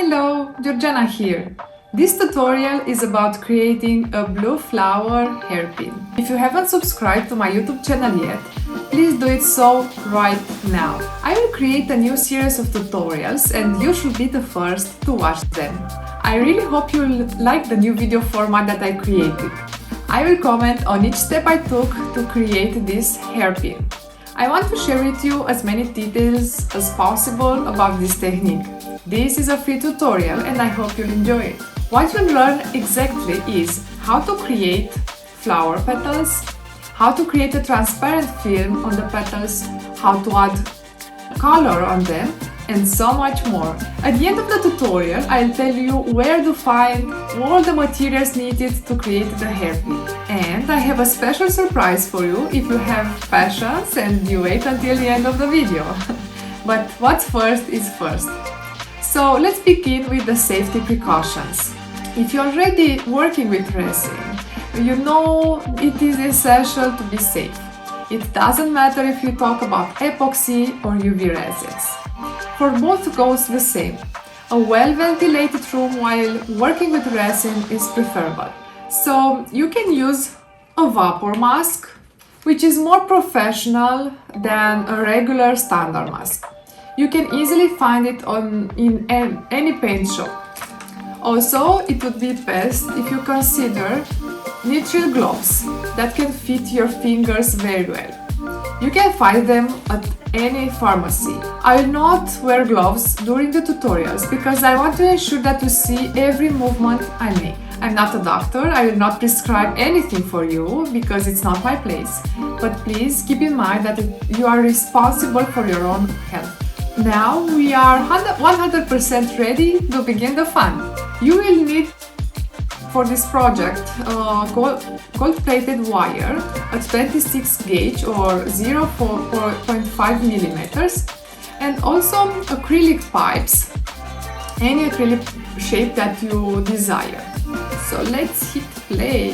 Hello, Georgiana here. This tutorial is about creating a blue flower hairpin. If you haven't subscribed to my YouTube channel yet, please do it so right now. I will create a new series of tutorials and you should be the first to watch them. I really hope you'll like the new video format that I created. I will comment on each step I took to create this hairpin. I want to share with you as many details as possible about this technique. This is a free tutorial and I hope you'll enjoy it. What you'll learn exactly is how to create flower petals, how to create a transparent film on the petals, how to add color on them, and so much more. At the end of the tutorial, I'll tell you where to find all the materials needed to create the hairpin. And I have a special surprise for you if you have patience and you wait until the end of the video. But what's first is first. So let's begin with the safety precautions. If you're already working with resin, you know it is essential to be safe. It doesn't matter if you talk about epoxy or UV resins. For both goes the same. A well-ventilated room while working with resin is preferable. So you can use a vapor mask, which is more professional than a regular standard mask. You can easily find it in any paint shop. Also, it would be best if you consider neutral gloves that can fit your fingers very well. You can find them at any pharmacy. I will not wear gloves during the tutorials because I want to ensure that you see every movement I make. I'm not a doctor, I will not prescribe anything for you because it's not my place. But please keep in mind that you are responsible for your own health. Now we are 100% ready to begin the fun. You will need for this project gold-plated wire, a 26 gauge or 0.5 millimeters, and also acrylic pipes, any acrylic shape that you desire. So let's hit play.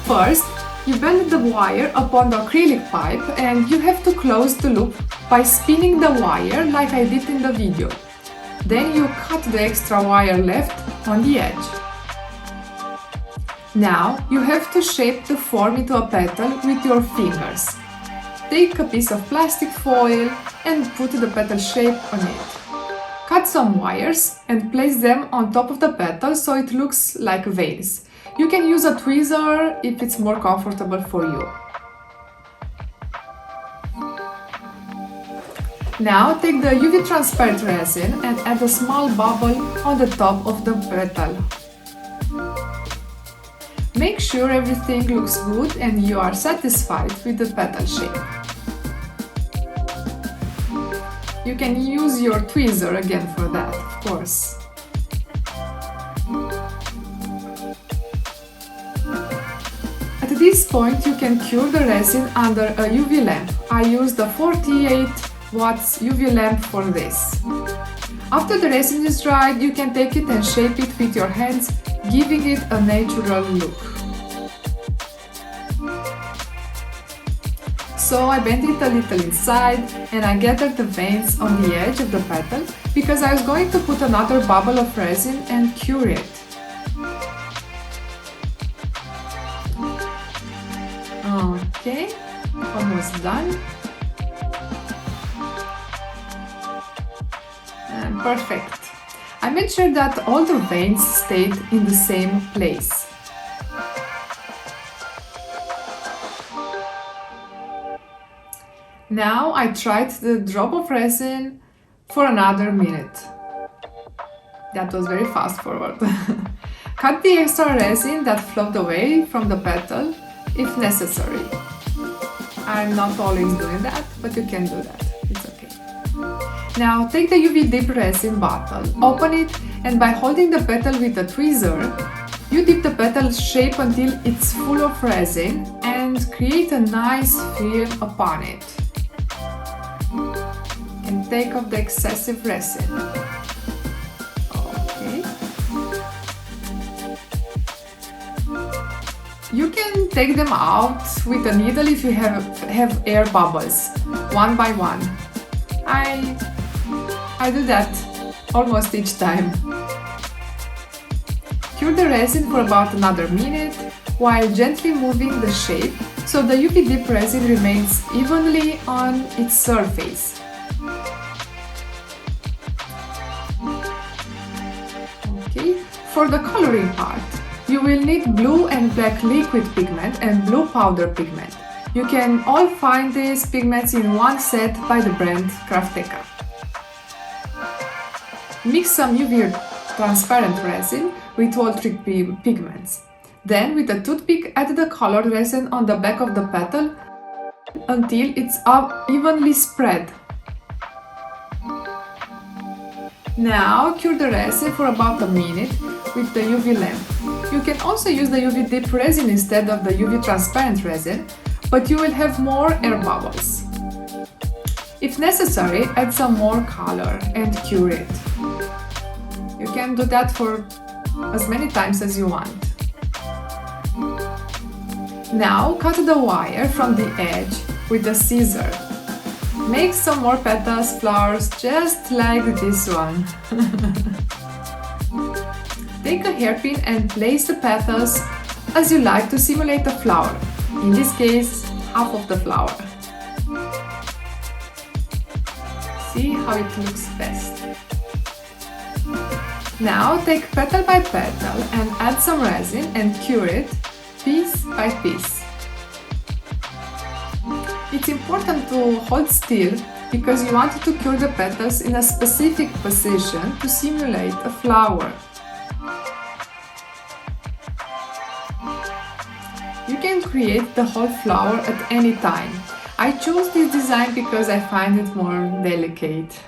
First, you bend the wire upon the acrylic pipe and you have to close the loop by spinning the wire like I did in the video. Then you cut the extra wire left on the edge. Now you have to shape the form into a petal with your fingers. Take a piece of plastic foil and put the petal shape on it. Cut some wires and place them on top of the petal so it looks like veins. You can use a tweezer if it's more comfortable for you. Now take the UV transparent resin and add a small bubble on the top of the petal. Make sure everything looks good and you are satisfied with the petal shape. You can use your tweezer again for that, of course. At this point you can cure the resin under a UV lamp. I used a 48 watts UV lamp for this. After the resin is dried, you can take it and shape it with your hands, giving it a natural look. So I bent it a little inside and I gathered the veins on the edge of the petal because I was going to put another bubble of resin and cure it. Okay, almost done. Perfect. I made sure that all the veins stayed in the same place. Now I tried the drop of resin for another minute. That was very fast forward. Cut the extra resin that flowed away from the petal if necessary. I'm not always doing that, but you can do that. It's okay. Now take the UV dip resin bottle, open it, and by holding the petal with a tweezer, you dip the petal's shape until it's full of resin and create a nice film upon it. And take off the excessive resin. Okay. You can take them out with a needle if you have air bubbles, one by one. I do that almost each time. Cure the resin for about another minute while gently moving the shape so the UV dip resin remains evenly on its surface. Okay. For the coloring part, you will need blue and black liquid pigment and blue powder pigment. You can all find these pigments in one set by the brand Crafteca. Mix some UV transparent resin with all three pigments. Then, with a toothpick, add the colored resin on the back of the petal until it's evenly spread. Now, cure the resin for about a minute with the UV lamp. You can also use the UV dip resin instead of the UV transparent resin, but you will have more air bubbles. If necessary, add some more color and cure it. You can do that for as many times as you want. Now cut the wire from the edge with a scissor. Make some more petals, flowers, just like this one. Take a hairpin and place the petals as you like to simulate a flower. In this case, half of the flower. See how it looks best. Now take petal by petal and add some resin and cure it piece by piece. It's important to hold still because you want to cure the petals in a specific position to simulate a flower. You can create the whole flower at any time. I chose this design because I find it more delicate.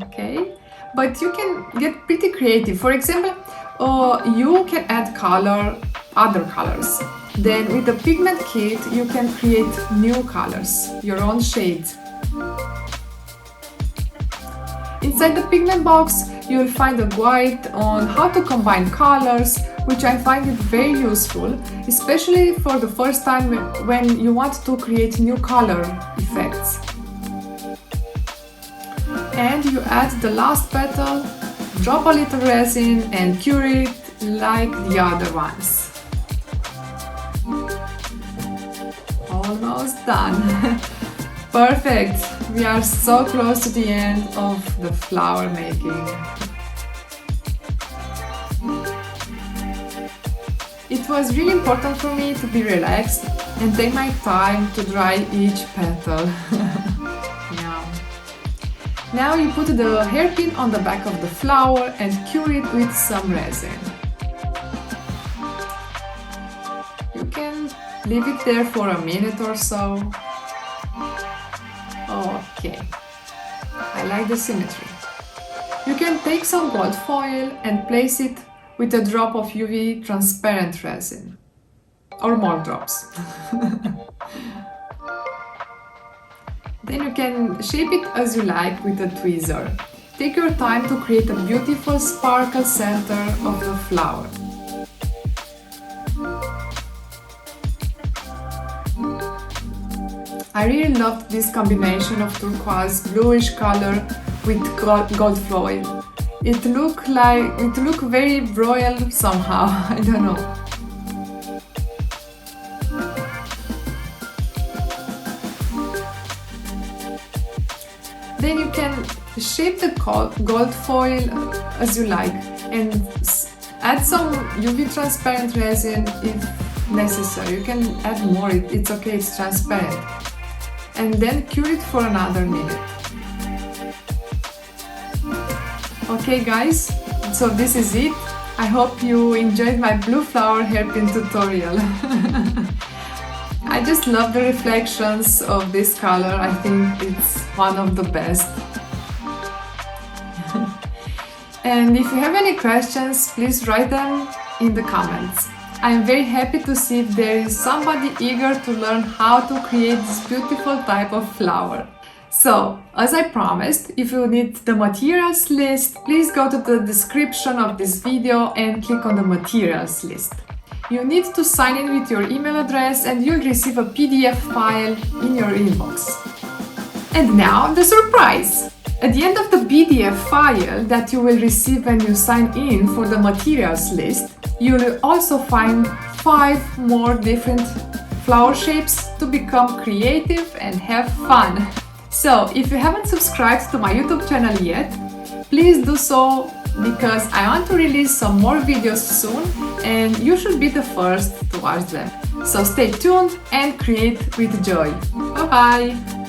Okay, but you can get pretty creative. For example, you can add other colors. Then with the pigment kit, you can create new colors, your own shades. Inside the pigment box, you will find a guide on how to combine colors, which I find it very useful, especially for the first time when you want to create new color effects. And you add the last petal, drop a little resin and cure it like the other ones. Almost done. Perfect! We are so close to the end of the flower making. It was really important for me to be relaxed and take my time to dry each petal. Now you put the hairpin on the back of the flower and cure it with some resin. You can leave it there for a minute or so. Okay, I like the symmetry. You can take some gold foil and place it with a drop of UV transparent resin, or more drops. Then you can shape it as you like with a tweezer. Take your time to create a beautiful sparkle center of the flower. I really loved this combination of turquoise bluish color with gold foil. It looked very royal somehow, I don't know. Then you can shape the gold foil as you like and add some UV transparent resin if necessary. You can add more, it's okay, it's transparent. And then cure it for another minute. Okay guys, so this is it. I hope you enjoyed my blue flower hairpin tutorial. I just love the reflections of this color. I think it's one of the best. And if you have any questions, please write them in the comments. I am very happy to see if there is somebody eager to learn how to create this beautiful type of flower. So, as I promised, if you need the materials list, please go to the description of this video and click on the materials list. You need to sign in with your email address and you'll receive a PDF file in your inbox. And now the surprise! At the end of the PDF file that you will receive when you sign in for the materials list, you will also find 5 more different flower shapes to become creative and have fun. So, if you haven't subscribed to my YouTube channel yet, please do so because I want to release some more videos soon and you should be the first to watch them. So stay tuned and create with joy. Bye bye!